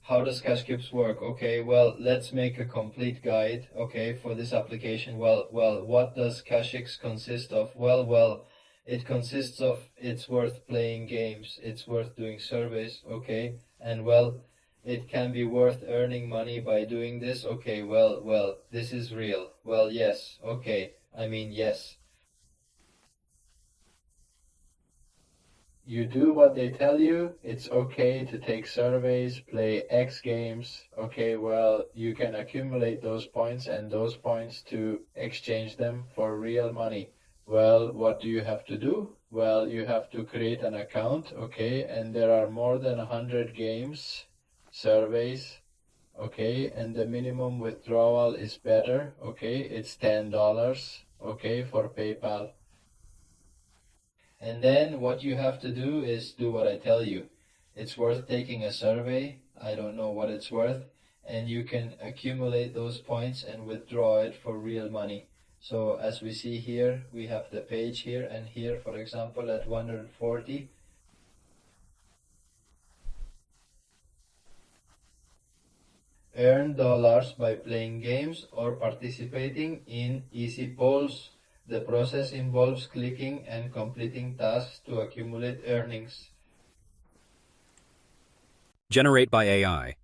how does KASHKICK work? Okay, well, let's make a complete guide, okay, for this application. Well, what does KASHKICK consist of? Well, it consists of it's worth playing games, it's worth doing surveys, okay, and well, it can be worth earning money by doing this. Okay, well, this is real. Well, yes, okay, I mean, yes. You do what they tell you. It's okay to take surveys, play X games. Okay, well, you can accumulate those points and those points to exchange them for real money. Well, what do you have to do? Well, you have to create an account, okay, and there are more than 100 games, surveys, okay, and the minimum withdrawal is better, okay, it's $10, okay, for PayPal. And then what you have to do is do what I tell you. It's worth taking a survey. I don't know what it's worth. And you can accumulate those points and withdraw it for real money. So as we see here, we have the page here and here, for example, at 140. Earn dollars by playing games or participating in easy polls. The process involves clicking and completing tasks to accumulate earnings. Generate by AI.